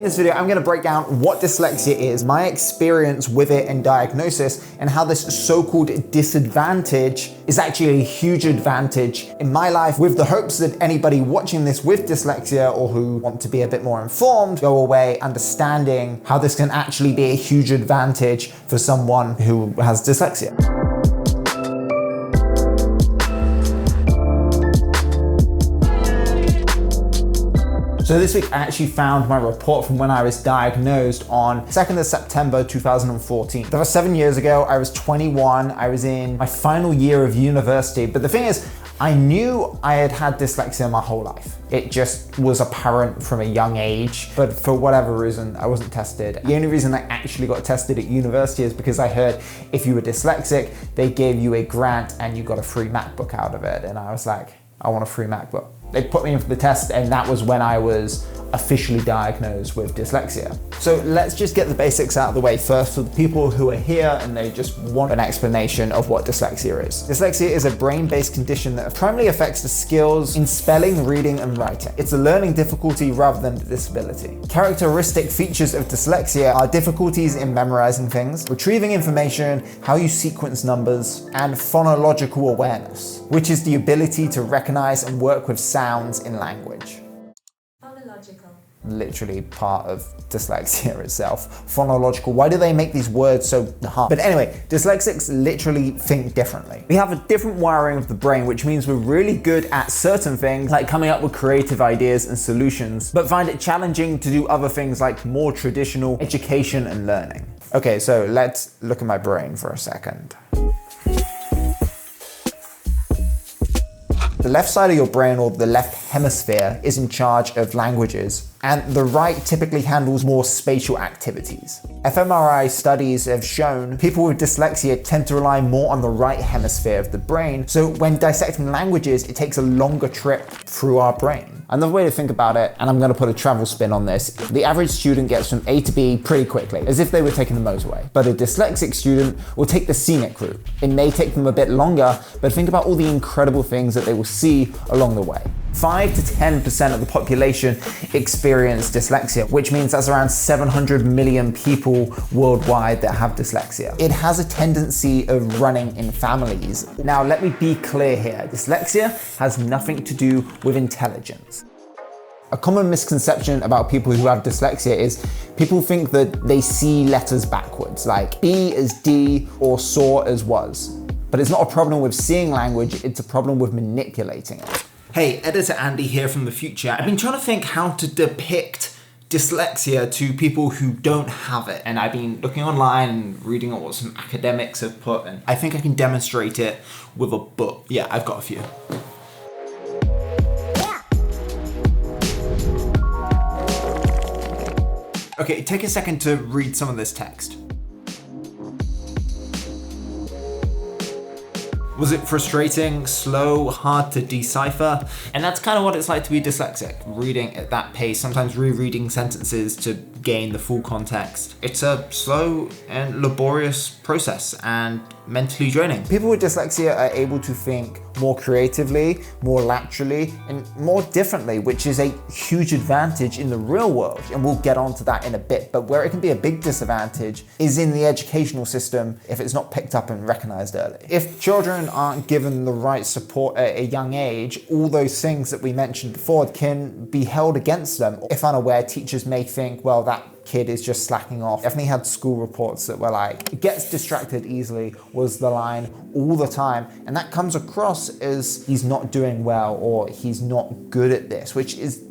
In this video, I'm going to break down what dyslexia is, my experience with it and diagnosis, and how this so-called disadvantage is actually a huge advantage in my life, with the hopes that anybody watching this with dyslexia or who want to be a bit more informed go away understanding how this can actually be a huge advantage for someone who has dyslexia. So this week I actually found my report from when I was diagnosed on 2nd of September 2014. That was 7 years ago. I was 21. I was in my final year of university. But the thing is, I knew I had had dyslexia my whole life. It just was apparent from a young age, but for whatever reason, I wasn't tested. The only reason I actually got tested at university is because I heard if you were dyslexic, they gave you a grant and you got a free MacBook out of it. And I was like, I want a free MacBook. They put me in for the test, and that was when I was officially diagnosed with dyslexia. So let's just get the basics out of the way first for the people who are here and they just want an explanation of what dyslexia is. Dyslexia is a brain-based condition that primarily affects the skills in spelling, reading, and writing. It's a learning difficulty rather than a disability. Characteristic features of dyslexia are difficulties in memorizing things, retrieving information, how you sequence numbers, and phonological awareness, which is the ability to recognize and work with sounds in language. Literally part of dyslexia itself. Phonological. Why do they make these words so hard? But anyway, dyslexics literally think differently. We have a different wiring of the brain, which means we're really good at certain things, like coming up with creative ideas and solutions, but find it challenging to do other things like more traditional education and learning. Okay, so let's look at my brain for a second. The left side of your brain, or the left hemisphere, is in charge of languages, and the right typically handles more spatial activities. fMRI studies have shown people with dyslexia tend to rely more on the right hemisphere of the brain, so when dissecting languages, it takes a longer trip through our brain. Another way to think about it, and I'm going to put a travel spin on this, the average student gets from A to B pretty quickly, as if they were taking the motorway. But a dyslexic student will take the scenic route. It may take them a bit longer, but think about all the incredible things that they will see along the way. 5 to 10% of the population experience dyslexia, which means that's around 700 million people worldwide that have dyslexia. It has a tendency of running in families. Now, let me be clear here. Dyslexia has nothing to do with intelligence. A common misconception about people who have dyslexia is people think that they see letters backwards, like B as D or saw as was. But it's not a problem with seeing language, it's a problem with manipulating it. Hey, Editor Andy here from the future. I've been trying to think how to depict dyslexia to people who don't have it. And I've been looking online and reading what some academics have put, and I think I can demonstrate it with a book. Yeah, I've got a few. Okay, take a second to read some of this text. Was it frustrating, slow, hard to decipher? And that's kind of what it's like to be dyslexic, reading at that pace, sometimes rereading sentences to gain the full context. It's a slow and laborious process and mentally draining. People with dyslexia are able to think more creatively, more laterally, and more differently, which is a huge advantage in the real world. And we'll get onto that in a bit. But where it can be a big disadvantage is in the educational system if it's not picked up and recognized early. If children aren't given the right support at a young age, all those things that we mentioned before can be held against them. If unaware, teachers may think, well, that kid is just slacking off. Definitely had school reports that were like, gets distracted easily was the line all the time. And that comes across as he's not doing well or he's not good at this, which is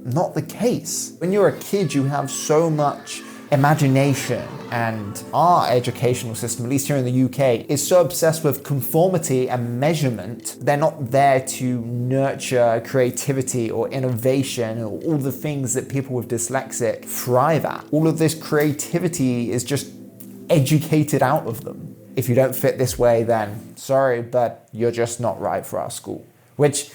not the case. When you're a kid, you have so much imagination, and our educational system, at least here in the UK, is so obsessed with conformity and measurement. They're not there to nurture creativity or innovation or all the things that people with dyslexia thrive at. All of this creativity is just educated out of them. If you don't fit this way, then sorry, but you're just not right for our school, which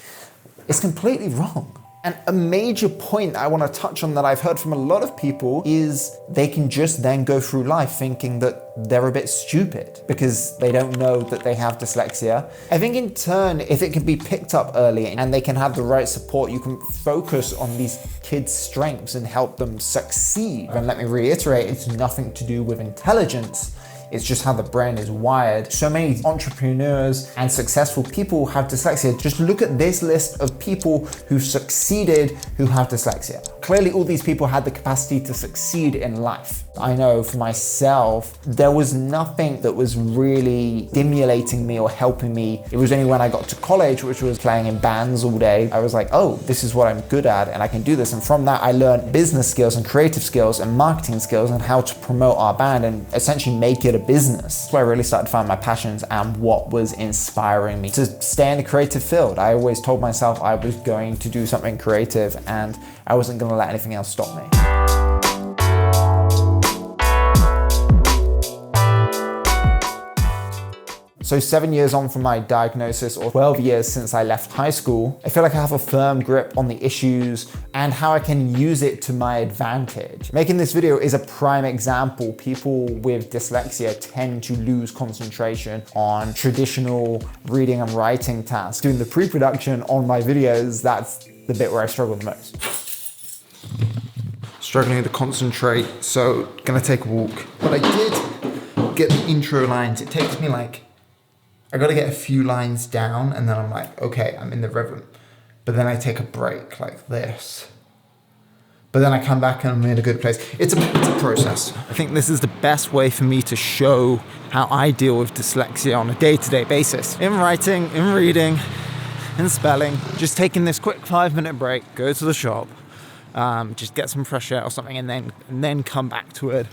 is completely wrong. And a major point I want to touch on that I've heard from a lot of people is they can just then go through life thinking that they're a bit stupid because they don't know that they have dyslexia. I think in turn, if it can be picked up early and they can have the right support, you can focus on these kids' strengths and help them succeed. And let me reiterate, it's nothing to do with intelligence. It's just how the brain is wired. So many entrepreneurs and successful people have dyslexia. Just look at this list of people who succeeded who have dyslexia. Clearly, all these people had the capacity to succeed in life. I know for myself, there was nothing that was really stimulating me or helping me. It was only when I got to college, which was playing in bands all day, I was like, oh, this is what I'm good at and I can do this. And from that, I learned business skills and creative skills and marketing skills and how to promote our band and essentially make it a business. That's where I really started to find my passions and what was inspiring me to stay in the creative field. I always told myself I was going to do something creative and I wasn't going to let anything else stop me. So 7 years on from my diagnosis, or 12 years since I left high school, I feel like I have a firm grip on the issues and how I can use it to my advantage. Making this video is a prime example. People with dyslexia tend to lose concentration on traditional reading and writing tasks. Doing the pre-production on my videos, that's the bit where I struggle the most. Struggling to concentrate, so gonna take a walk. But I did get the intro lines. It takes me like, I gotta get a few lines down and then I'm like, okay, I'm in the rhythm. But then I take a break like this. But then I come back and I'm in a good place. It's a process. I think this is the best way for me to show how I deal with dyslexia on a day-to-day basis. In writing, in reading, in spelling, just taking this quick 5-minute break, go to the shop, just get some fresh air or something and then come back to it.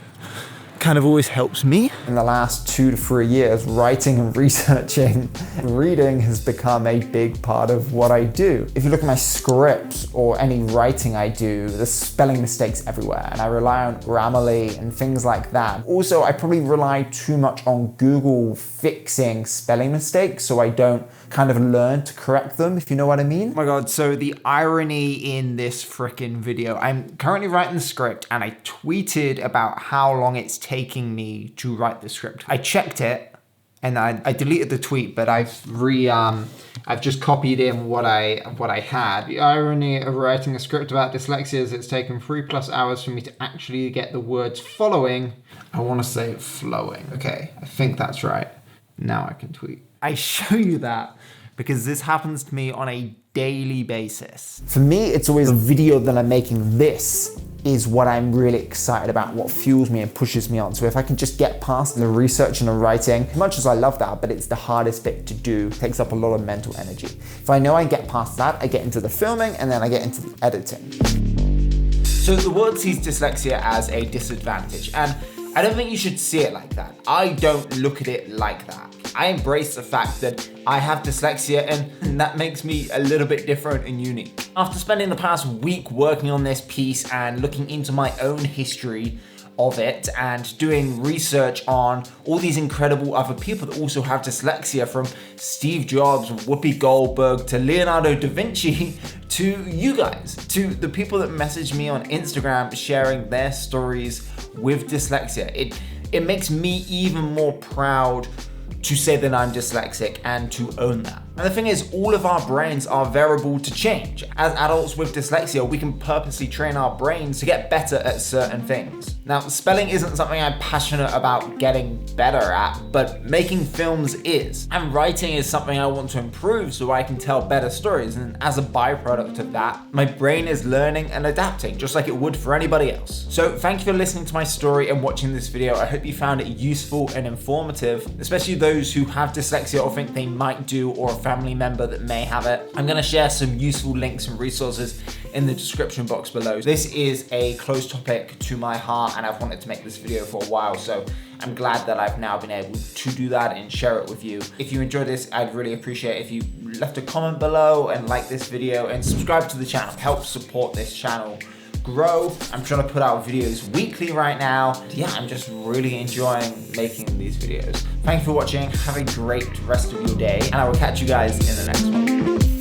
Kind of always helps me. In the last 2 to 3 years, writing and researching, reading has become a big part of what I do. If you look at my scripts or any writing I do, there's spelling mistakes everywhere and I rely on Grammarly and things like that. Also, I probably rely too much on Google fixing spelling mistakes so I don't kind of learn to correct them, if you know what I mean. Oh my God, so the irony in this frickin' video, I'm currently writing the script and I tweeted about how long it's taking me to write the script. I checked it and I deleted the tweet, but I've just copied in what I had. The irony of writing a script about dyslexia is it's taken 3+ hours for me to actually get the words following. I want to say flowing. Okay, I think that's right. Now I can tweet. I show you that because this happens to me on a daily basis. For me, it's always the video that I'm making. This is what I'm really excited about, what fuels me and pushes me on. So if I can just get past the research and the writing, as much as I love that, but it's the hardest bit to do, it takes up a lot of mental energy. If I know I get past that, I get into the filming and then I get into the editing. So the world sees dyslexia as a disadvantage, and I don't think you should see it like that. I don't look at it like that. I embrace the fact that I have dyslexia and that makes me a little bit different and unique. After spending the past week working on this piece and looking into my own history of it and doing research on all these incredible other people that also have dyslexia, from Steve Jobs, Whoopi Goldberg, to Leonardo da Vinci, to you guys, to the people that message me on Instagram sharing their stories with dyslexia. It makes me even more proud to say that I'm dyslexic and to own that. And the thing is, all of our brains are variable to change. As adults with dyslexia, we can purposely train our brains to get better at certain things. Now, spelling isn't something I'm passionate about getting better at, but making films is. And writing is something I want to improve so I can tell better stories. And as a byproduct of that, my brain is learning and adapting, just like it would for anybody else. So thank you for listening to my story and watching this video. I hope you found it useful and informative, especially those who have dyslexia or think they might do, or a family member that may have it. I'm gonna share some useful links and resources in the description box below. This is a close topic to my heart and I've wanted to make this video for a while, so I'm glad that I've now been able to do that and share it with you. If you enjoyed this, I'd really appreciate it if you left a comment below and like this video and subscribe to the channel. Help support this channel grow. I'm trying to put out videos weekly right now. Yeah, I'm just really enjoying making these videos. Thank you for watching. Have a great rest of your day, and I will catch you guys in the next one.